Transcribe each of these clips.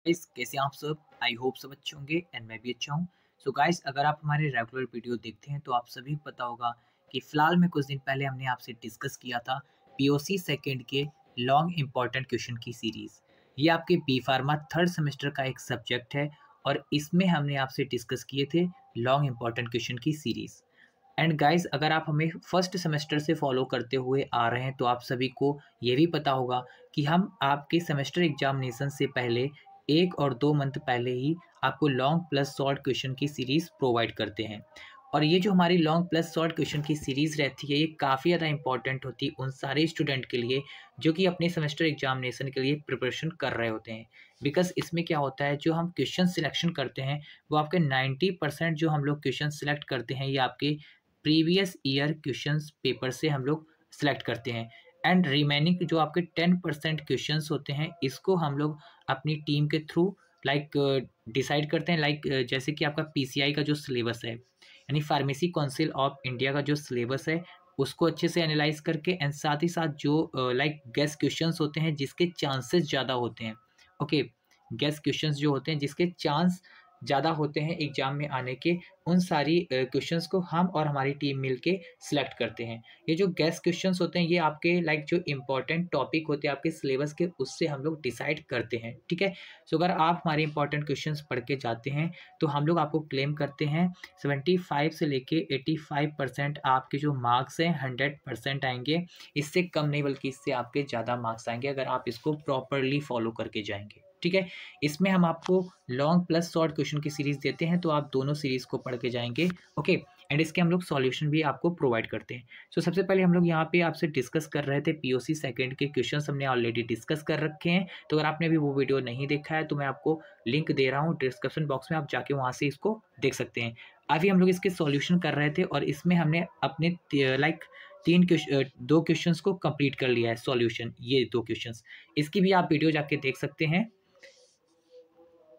Guys कैसे हैं आप सब। आई होप सब अच्छे होंगे एंड मैं भी अच्छा हूँ। सो गाइस अगर आप हमारे रेगुलर वीडियो देखते हैं तो आप सभी को पता होगा कि फिलहाल में कुछ दिन पहले हमने आपसे डिस्कस किया था पीओसी सेकंड के लॉन्ग इंपॉर्टेंट क्वेश्चन की सीरीज। ये आपके बी फार्मा थर्ड सेमेस्टर का एक सब्जेक्ट है और इसमें हमने आपसे डिस्कस किए थे लॉन्ग इंपॉर्टेंट क्वेश्चन की सीरीज। एंड गाइस अगर आप हमें फर्स्ट सेमेस्टर से फॉलो करते हुए आ रहे हैं तो आप सभी को ये भी पता होगा कि हम आपके सेमेस्टर एग्जामिनेशन से पहले 1 और 2 मंथ पहले ही आपको लॉन्ग प्लस शॉर्ट क्वेश्चन की सीरीज़ प्रोवाइड करते हैं। और ये जो हमारी लॉन्ग प्लस शॉर्ट क्वेश्चन की सीरीज़ रहती है ये काफ़ी ज़्यादा इंपॉर्टेंट होती है उन सारे स्टूडेंट के लिए जो कि अपने सेमेस्टर एग्जामिनेशन के लिए प्रिपरेशन कर रहे होते हैं। बिकॉज इसमें क्या होता है, जो हम क्वेश्चन सिलेक्शन करते हैं वो आपके 90% जो हम लोग क्वेश्चन सिलेक्ट करते हैं ये आपके प्रीवियस ईयर क्वेश्चंस पेपर से हम लोग सिलेक्ट करते हैं। एंड रिमेनिंग जो आपके 10% क्वेश्चंस होते हैं इसको हम लोग अपनी टीम के थ्रू डिसाइड करते हैं। जैसे कि आपका पीसीआई का जो सिलेबस है यानी फार्मेसी काउंसिल ऑफ इंडिया का जो सिलेबस है उसको अच्छे से एनालाइज करके एंड साथ ही साथ जो गेस क्वेश्चंस होते हैं जिसके चांसेस ज़्यादा होते हैं। ओके, गेस क्वेश्चंस जो होते हैं जिसके चांस ज़्यादा होते हैं एग्जाम में आने के, उन सारी क्वेश्चंस को हम और हमारी टीम मिलके सिलेक्ट करते हैं। ये जो गेस क्वेश्चंस होते हैं ये आपके जो इम्पोर्टेंट टॉपिक होते हैं आपके सिलेबस के उससे हम लोग डिसाइड करते हैं। ठीक है, सो अगर आप हमारे इंपॉर्टेंट क्वेश्चंस पढ़ के जाते हैं तो हम लोग आपको क्लेम करते हैं 75 से लेके 85% आपके जो मार्क्स हैं 100% आएंगे। इससे कम नहीं बल्कि इससे आपके ज़्यादा मार्क्स आएंगे अगर आप इसको प्रॉपरली फॉलो करके जाएंगे। ठीक है, इसमें हम आपको लॉन्ग प्लस शॉर्ट क्वेश्चन की सीरीज देते हैं तो आप दोनों सीरीज को पढ़ के जाएंगे। ओके, एंड इसके हम लोग सॉल्यूशन भी आपको प्रोवाइड करते हैं। सो सबसे पहले हम लोग यहाँ पे आपसे डिस्कस कर रहे थे पीओसी सेकंड के क्वेश्चंस हमने ऑलरेडी डिस्कस कर रखे हैं। तो अगर आपने अभी वो वीडियो नहीं देखा है तो मैं आपको लिंक दे रहा हूँ डिस्क्रिप्शन बॉक्स में, आप जाके वहाँ से इसको देख सकते हैं। अभी हम लोग इसके सॉल्यूशन कर रहे थे और इसमें हमने अपने दो क्वेश्चंस को कंप्लीट कर लिया है सॉल्यूशन, ये दो क्वेश्चंस। इसकी भी आप वीडियो जाके देख सकते हैं।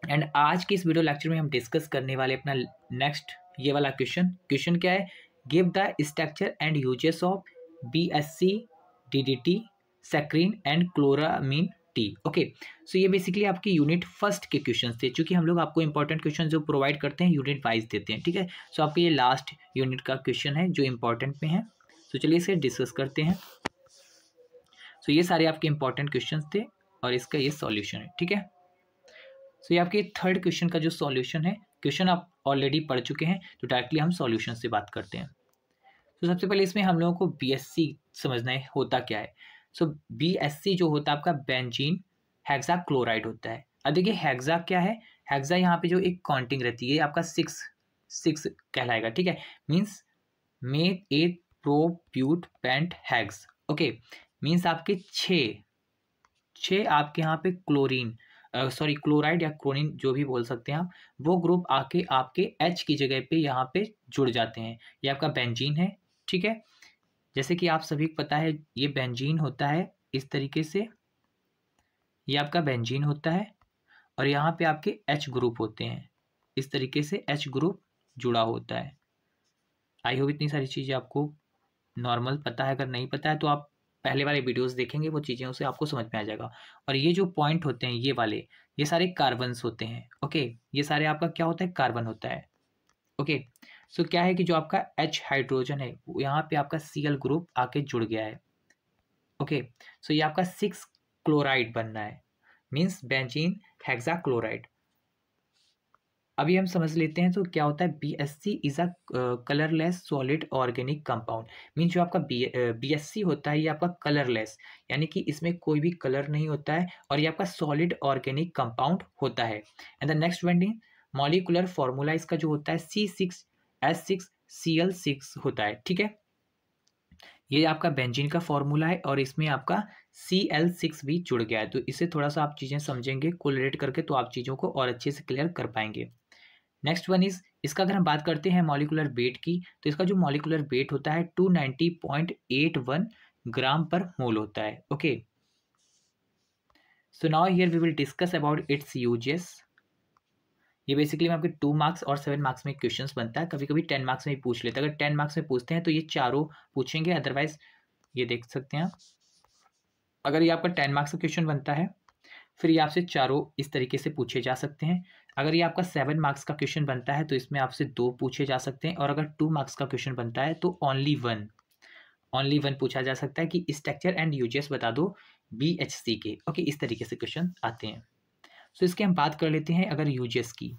एंड आज की इस वीडियो लेक्चर में हम डिस्कस करने वाले अपना नेक्स्ट ये वाला क्वेश्चन क्या है, give the structure and uses of BSC DDT saccharin and chloramine T. Okay, so ये बेसिकली आपकी यूनिट फर्स्ट के क्वेश्चंस थे, क्योंकि हम लोग आपको इंपॉर्टेंट क्वेश्चन जो प्रोवाइड करते हैं यूनिट वाइज देते हैं। ठीक है, सो आपके ये लास्ट यूनिट का क्वेश्चन है जो इंपॉर्टेंट में है। सो चलिए इसे डिस्कस करते हैं। सो ये सारे आपके इंपॉर्टेंट क्वेश्चन थे और इसका ये सॉल्यूशन है। ठीक है, सो ये आपके थर्ड क्वेश्चन का जो सॉल्यूशन है, क्वेश्चन आप ऑलरेडी पढ़ चुके हैं तो डायरेक्टली हम सॉल्यूशन से बात करते हैं। तो सबसे पहले इसमें हम लोगों को बीएससी समझना है होता क्या है। सो बीएससी जो होता है आपका बेंजीन हेक्सा क्लोराइड होता है। अब देखिए हेक्सा क्या है, हेक्सा यहाँ पे जो एक काउंटिंग रहती है आपका सिक्स कहलाएगा। ठीक है, मीन्स मेक एट प्रो ब्यूट पेंट हेक्स। ओके, मीन्स आपके छः आपके यहाँ पे क्लोराइड या क्लोरीन जो भी बोल सकते हैं आप, वो ग्रुप आके आपके H की जगह पे यहाँ पे जुड़ जाते हैं। ये आपका बेंजीन है। ठीक है, जैसे कि आप सभी को पता है ये बेंजीन होता है इस तरीके से, ये आपका बेंजीन होता है और यहाँ पे आपके H ग्रुप होते हैं इस तरीके से, H ग्रुप जुड़ा होता है। आई होप इतनी सारी चीज़ें आपको नॉर्मल पता है, अगर नहीं पता है तो आप पहले वाले वीडियोस देखेंगे, वो चीज़ें उसे आपको समझ में आ जाएगा। और ये जो पॉइंट होते हैं ये वाले, ये सारे कार्बन्स होते हैं। ओके, ये सारे आपका क्या होता है, कार्बन होता है। ओके, सो क्या है कि जो आपका H हाइड्रोजन है वो यहाँ पे आपका Cl ग्रुप आके जुड़ गया है। ओके, सो ये आपका 6 क्लोराइड बनना है, मीन्स बेंजीन हेक्सा क्लोराइड। अभी हम समझ लेते हैं तो क्या होता है, BSc is a colourless solid organic compound. Mean जो आपका बीएससी होता है ये आपका कलरलेस यानी कि इसमें कोई भी कलर नहीं होता है और ये आपका सॉलिड ऑर्गेनिक कंपाउंड होता है। And the next one molecular formula इसका जो होता है C6H6Cl6 होता है। ठीक है, ये आपका बेंजीन का फॉर्मूला है और इसमें आपका Cl6 भी जुड़ गया है। तो इसे थोड़ा सा आप चीज़ें समझेंगे कोरिलेट करके तो आप चीज़ों को और अच्छे से क्लियर कर पाएंगे। नेक्स्ट वन इज, इसका अगर हम बात करते हैं मॉलिकुलर वेट की तो इसका जो मॉलिकुलर वेट होता है 290.81 ग्राम पर मोल होता है। Okay, so now here we will discuss about its uses. ये बेसिकली में आपके 2 मार्क्स और 7 मार्क्स में क्वेश्चंस बनता है, कभी कभी 10 मार्क्स में भी पूछ लेते हैं। अगर 10 मार्क्स में पूछते हैं तो ये चारों पूछेंगे, अदरवाइज ये देख सकते हैं आप, अगर ये आपका 10 मार्क्स का क्वेश्चन बनता है। फिर ये आपसे चारों इस तरीके से पूछे जा सकते हैं। अगर ये आपका 7 मार्क्स का क्वेश्चन बनता है तो इसमें आपसे 2 पूछे जा सकते हैं, और अगर 2 मार्क्स का क्वेश्चन बनता है तो ओनली वन पूछा जा सकता है कि स्ट्रक्चर एंड यूजेस बता दो BHC के। ओके, इस तरीके से क्वेश्चन आते हैं। सो इसके हम बात कर लेते हैं अगर यूजेस की।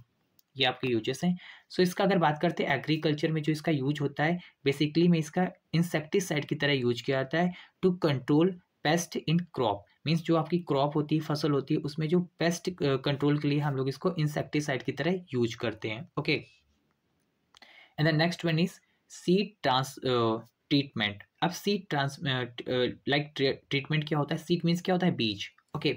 ये आपके यूजेस हैं। सो इसका अगर बात करते हैं एग्रीकल्चर में जो इसका यूज होता है, बेसिकली में इसका इंसेक्टिसाइड की तरह यूज किया जाता है to control pest in crop. Means जो आपकी क्रॉप होती है, फसल होती है, उसमें जो पेस्ट कंट्रोल के लिए हम लोग इसको इंसेक्टिसाइड की तरह यूज करते हैं। Okay, and the next one is seed treatment. अब सीड ट्रीटमेंट क्या होता है? सीड मीन्स क्या होता है? बीज। ओके,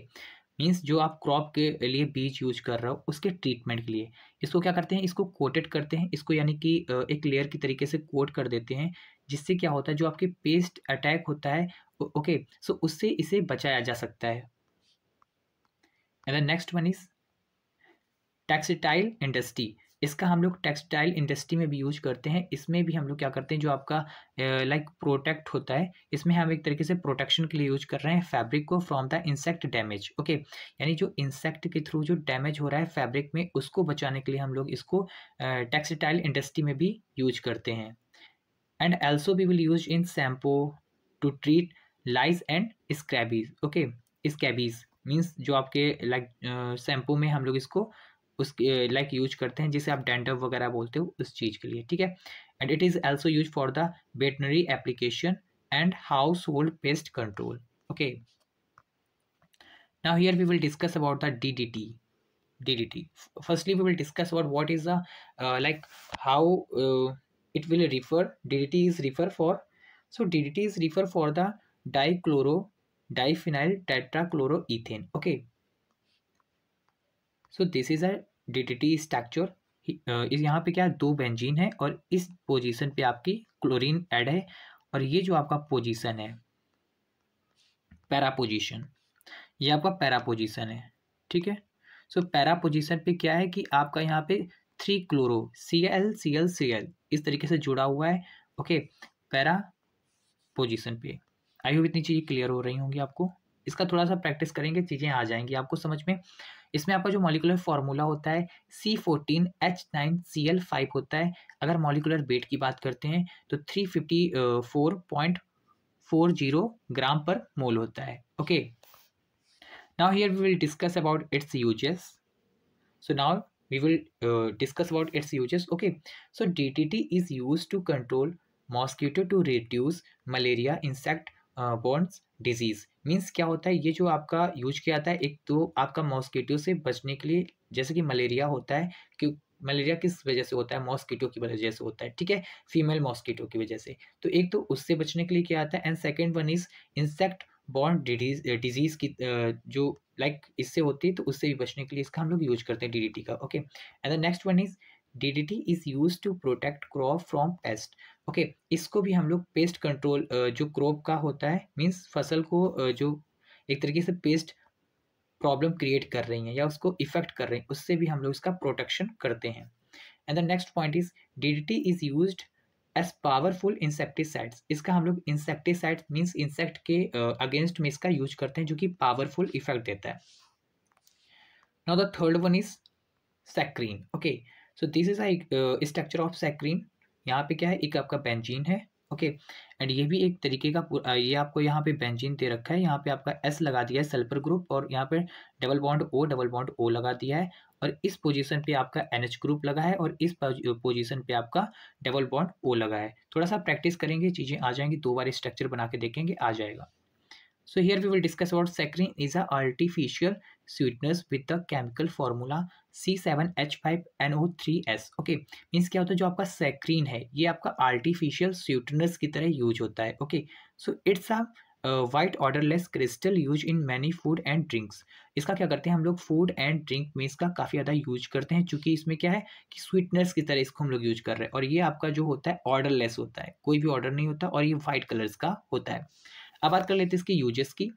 मीन्स जो आप क्रॉप के लिए बीज यूज कर रहे हो उसके ट्रीटमेंट के लिए इसको क्या करते हैं? इसको कोटेड करते हैं, इसको यानी कि एक लेयर की तरीके से कोट कर देते हैं, जिससे क्या होता है जो आपके पेस्ट अटैक होता है, ओके, सो उससे इसे बचाया जा सकता है। And the next one is textile industry. इसका हम लोग टेक्सटाइल इंडस्ट्री में भी यूज करते हैं। इसमें भी हम लोग क्या करते हैं, जो आपका लाइक प्रोटेक्ट होता है, इसमें हम एक तरीके से प्रोटेक्शन के लिए यूज कर रहे हैं फैब्रिक को from the insect damage. Okay, यानी जो इंसेक्ट के थ्रू जो डैमेज हो रहा है फैब्रिक में, उसको बचाने के लिए हम लोग इसको टेक्सटाइल इंडस्ट्री में भी यूज करते हैं। And also we will use in shampoo to treat lice and scabies. Okay, scabies means जो आपके लाइक शैम्पू में हम लोग इसको उसके लाइक यूज करते हैं, जिसे आप डैंड्रफ वगैरह बोलते हो, उस चीज़ के लिए। ठीक है, and it is also use for the veterinary application and household pest control. Okay, now here we will discuss about the DDT. Firstly, we will discuss about what is the like how it will refer. DDT is refer for. So DDT is refer for the diphenyl tetrachloroethane. Okay. So this is a DDT structure. इस यहाँ पे क्या 2 benzene है और इस position पे आपकी chlorine add है, और ये जो आपका पोजीशन है पैरा पोजीशन, ये आपका पैरा पोजीशन है। ठीक है, सो पैरा पोजीशन पे क्या है कि आपका यहाँ पे 3 क्लोरो Cl इस तरीके से जुड़ा हुआ है। ओके, पैरा पोजीशन पे। आई होप इतनी चीज़ें क्लियर हो रही होंगी आपको। इसका थोड़ा सा प्रैक्टिस करेंगे, चीज़ें आ जाएंगी आपको समझ में। इसमें आपका जो मॉलिक्यूलर फार्मूला होता है C14H9Cl5 होता है। अगर मॉलिक्यूलर वेट की बात करते हैं तो 354.40 ग्राम पर मोल होता है। Okay, now here we will discuss about its uses. So now we will discuss about its uses. Okay, so DDT is used to control mosquito to reduce malaria insect borne disease. Means क्या होता है, ये जो आपका use किया जाता है, एक तो आपका मॉस्किटो से बचने के लिए, जैसे कि मलेरिया होता है, कि मलेरिया किस वजह से होता है? मॉस्किटो की वजह से होता है। ठीक है, फीमेल मॉस्किटो की वजह से। तो एक तो उससे बचने के लिए क्या आता है, and second one is insect borne disease की जो लाइक इससे होती है, तो उससे भी बचने के लिए इसका हम लोग यूज करते हैं DDT का। Okay, and the next one is DDT is use to protect crop from pest. Okay, इसको भी हम लोग पेस्ट कंट्रोल जो क्रॉप का होता है, मीन्स फसल को जो एक तरीके से पेस्ट प्रॉब्लम क्रिएट कर रही हैं या उसको इफेक्ट कर रही हैं, उससे भी हम लोग इसका प्रोटेक्शन करते हैं। And the next point is DDT is used as powerful insecticides. इसका हम लोग इंसेक्टिसाइड मीन्स इंसेक्ट के अगेंस्ट में इसका यूज करते हैं, जो कि पावरफुल इफेक्ट देता है। Now the third one is saccharin. Okay, so this is a structure of saccharin. यहाँ पे क्या है, एक आपका बेंजीन है। ओके, एंड ये भी एक तरीके का ये आपको यहाँ पे बेंजीन दे रखा है, यहाँ पे आपका S लगा दिया है सल्फर ग्रुप, और यहाँ पे डबल बॉन्ड O लगा दिया है, और इस पोजीशन पे आपका NH ग्रुप लगा है, और इस पोजीशन पे आपका डबल बॉन्ड O लगा है। थोड़ा सा प्रैक्टिस करेंगे, चीज़ें आ जाएंगी, 2 बार स्ट्रक्चर बना के देखेंगे, आ जाएगा। So here we will discuss about saccharin is a artificial sweetness with the chemical formula C7H5NO3S. Okay, means क्या होता है, जो आपका सैक्रीन है ये आपका आर्टिफिशियल स्वीटनेस की तरह यूज होता है। Okay, so it's a white odourless crystal use in many food and drinks. इसका क्या करते हैं हम लोग, फूड एंड ड्रिंक में इसका काफ़ी ज़्यादा यूज करते हैं, चूँकि इसमें क्या है कि स्वीटनेस की तरह इसको हम लोग यूज कर रहे हैं, और ये आपका जो होता है ऑर्डरलेस होता है, कोई भी ऑर्डर नहीं होता, और ये वाइट कलर्स का होता है। अब बात कर लेते हैं इसके यूजेस की।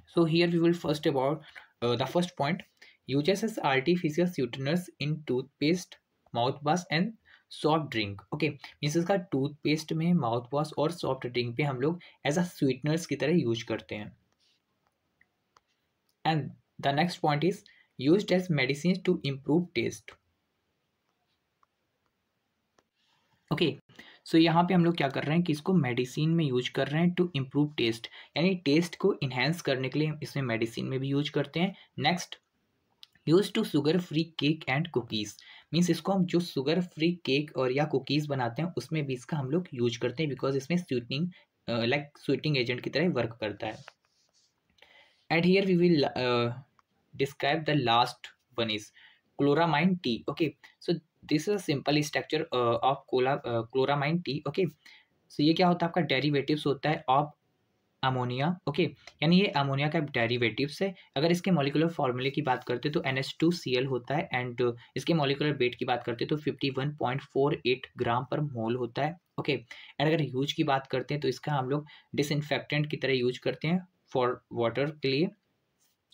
So here we will first about the first point, uses as artificial sweeteners in toothpaste, mouthwash and soft drink. Okay, means इसका टूथपेस्ट में, माउथ वॉश और सॉफ्ट ड्रिंक पे हम लोग एज अ स्वीटनर्स की तरह use करते हैं। And the next point is used as medicine to improve taste. Okay, so यहाँ पे हम लोग क्या कर रहे हैं कि इसको मेडिसिन में यूज कर रहे हैं टू इम्प्रूव टेस्ट, यानी टेस्ट को इन्हेंस करने के लिए इसमें मेडिसिन में भी यूज करते हैं। Next, use to sugar free cake and cookies, means इसको हम जो शुगर फ्री केक और या कुकीज़ बनाते हैं उसमें भी इसका हम लोग यूज करते हैं, बिकॉज इसमें स्वीटनिंग लाइक स्वीटनिंग एजेंट की तरह वर्क करता है। And here we will describe the last one is chloramine tea. Okay, so this is a simple structure of chloramine tea. Okay, so ये क्या होता है, आपका डेरिवेटिव्स होता है ऑफ अमोनिया। ओके, यानी ये अमोनिया का डेरिवेटिव्स है। अगर इसके मॉलिक्यूलर फॉर्मूले की बात करते तो NH2Cl होता है, एंड इसके मॉलिक्यूलर वेट की बात करते तो 51.48 ग्राम पर मोल होता है। ओके, एंड अगर यूज की बात करते हैं तो इसका हम लोग डिसइंफेक्टेंट की तरह यूज करते हैं फॉर वाटर के लिए,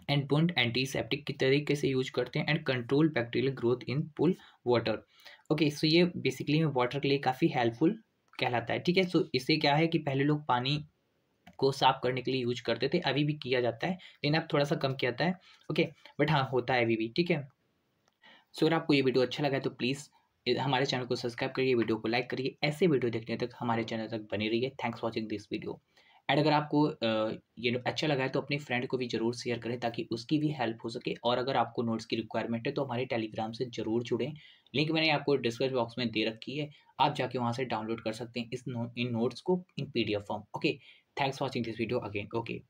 एंड बुंड एंटीसेप्टिक की तरीके से यूज करते हैं, and control bacterial growth in pool water. Okay, so ये बेसिकली वाटर के लिए काफ़ी हेल्पफुल कहलाता है। ठीक है, सो इससे क्या है कि पहले लोग पानी को साफ करने के लिए यूज करते थे, अभी भी किया जाता है लेकिन अब थोड़ा सा कम किया जाता है। ओके, बट हाँ होता है अभी भी। ठीक है, सो अगर आपको ये वीडियो अच्छा लगा है तो प्लीज़ हमारे चैनल को सब्सक्राइब करिए, वीडियो को लाइक करिए, ऐसे वीडियो देखने तक हमारे चैनल तक बने रहिए। Thanks watching this video. And अगर आपको ये अच्छा लगा है तो अपनी फ्रेंड को भी ज़रूर शेयर करें ताकि उसकी भी हेल्प हो सके। और अगर आपको नोट्स की रिक्वायरमेंट है तो हमारे टेलीग्राम से ज़रूर जुड़ें, लिंक मैंने आपको डिस्क्रिप्शन बॉक्स में दे रखी है, आप जाके वहाँ से डाउनलोड कर सकते हैं इन नोट्स को इन PDF form. Okay, thanks watching this video again. Okay.